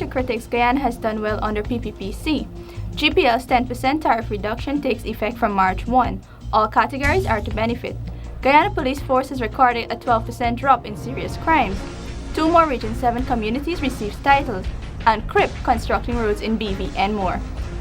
to critics, Guyana has done well under PPPC. GPL's 10% tariff reduction takes effect from March 1. All categories are to benefit. Guyana Police Forces recorded a 12% drop in serious crimes. 2 more Region 7 communities received titles, and CRIP constructing roads in BV and more.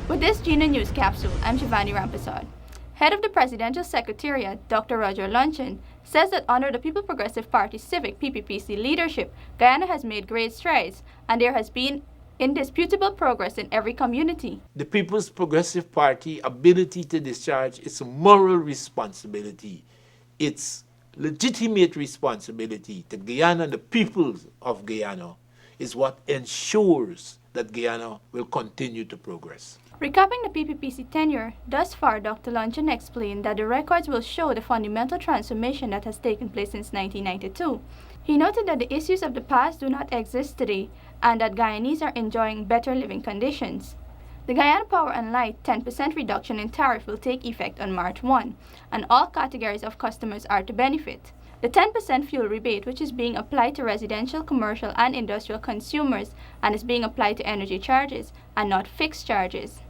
With this GINA News Capsule, I'm Shivani Rampasad. Head of the Presidential Secretariat, Dr. Roger Luncheon, says that under the People Progressive Party Civic PPPC leadership, Guyana has made great strides, and there has been indisputable progress in every community. The People's Progressive Party ability to discharge its moral responsibility, its legitimate responsibility to Guyana, the people of Guyana, is what ensures that Guyana will continue to progress. Recapping the PPPC tenure, thus far Dr. Luncheon explained that the records will show the fundamental transformation that has taken place since 1992. He noted that the issues of the past do not exist today and that Guyanese are enjoying better living conditions. The Guyana Power and Light 10% reduction in tariff will take effect on March 1, and all categories of customers are to benefit. The 10% fuel rebate, which is being applied to residential, commercial, and industrial consumers and is being applied to energy charges and not fixed charges.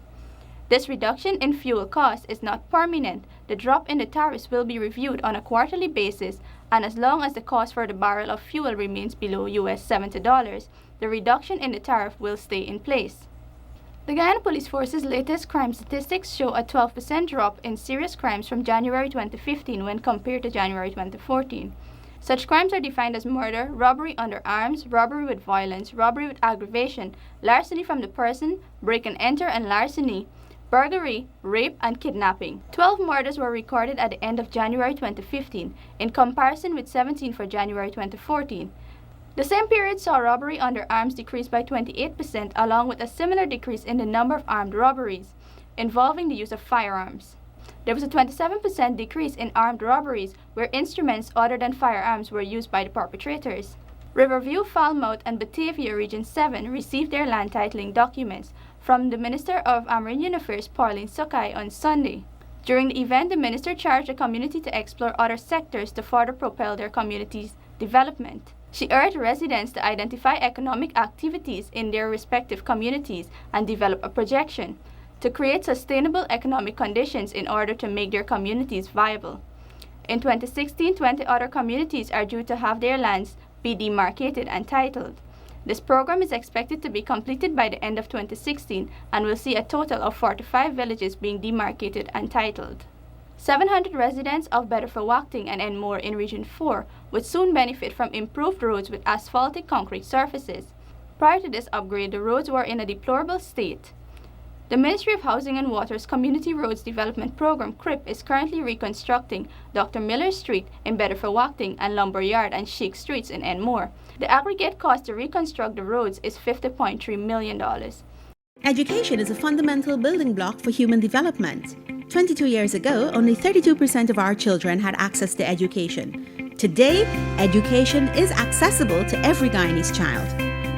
This reduction in fuel cost is not permanent. The drop in the tariffs will be reviewed on a quarterly basis, and as long as the cost for the barrel of fuel remains below US $70, the reduction in the tariff will stay in place. The Guyana Police Force's latest crime statistics show a 12% drop in serious crimes from January 2015 when compared to January 2014. Such crimes are defined as murder, robbery under arms, robbery with violence, robbery with aggravation, larceny from the person, break and enter and larceny, burglary, rape, and kidnapping. 12 murders were recorded at the end of January 2015, in comparison with 17 for January 2014. The same period saw robbery under arms decrease by 28%, along with a similar decrease in the number of armed robberies involving the use of firearms. There was a 27% decrease in armed robberies where instruments other than firearms were used by the perpetrators. Riverview, Falmouth, and Batavia Region 7 received their land titling documents from the Minister of Amerindian Affairs, Pauline Sokai, on Sunday. During the event, the minister charged the community to explore other sectors to further propel their community's development. She urged residents to identify economic activities in their respective communities and develop a projection to create sustainable economic conditions in order to make their communities viable. In 2016, 20 other communities are due to have their lands be demarcated and titled. This program is expected to be completed by the end of 2016 and will see a total of 45 villages being demarcated and titled. 700 residents of Bedford-Wachting and Enmore in Region 4 would soon benefit from improved roads with asphaltic concrete surfaces. Prior to this upgrade, the roads were in a deplorable state. The Ministry of Housing and Water's Community Roads Development Program, CRIP, is currently reconstructing Dr. Miller Street in Bedford-Wachting and Lumberyard and Sheik Streets in Enmore. The aggregate cost to reconstruct the roads is $50.3 million. Education is a fundamental building block for human development. 22 years ago, only 32% of our children had access to education. Today, education is accessible to every Guyanese child.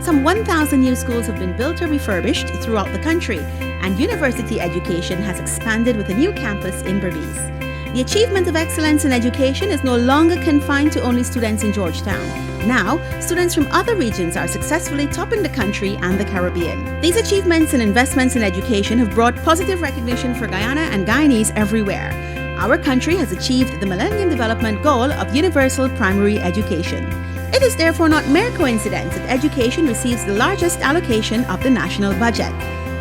Some 1,000 new schools have been built or refurbished throughout the country, and university education has expanded with a new campus in Berbice. The achievement of excellence in education is no longer confined to only students in Georgetown. Now, students from other regions are successfully topping the country and the Caribbean. These achievements and investments in education have brought positive recognition for Guyana and Guyanese everywhere. Our country has achieved the Millennium Development Goal of universal primary education. It is therefore not mere coincidence that education receives the largest allocation of the national budget.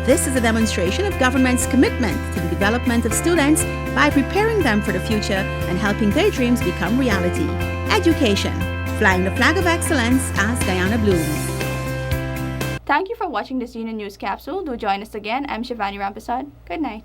This is a demonstration of government's commitment to the development of students by preparing them for the future and helping their dreams become reality. Education, flying the flag of excellence as Guyana blooms. Thank you for watching this GINA News Capsule. Do join us again. I'm Shivani Rampasad. Good night.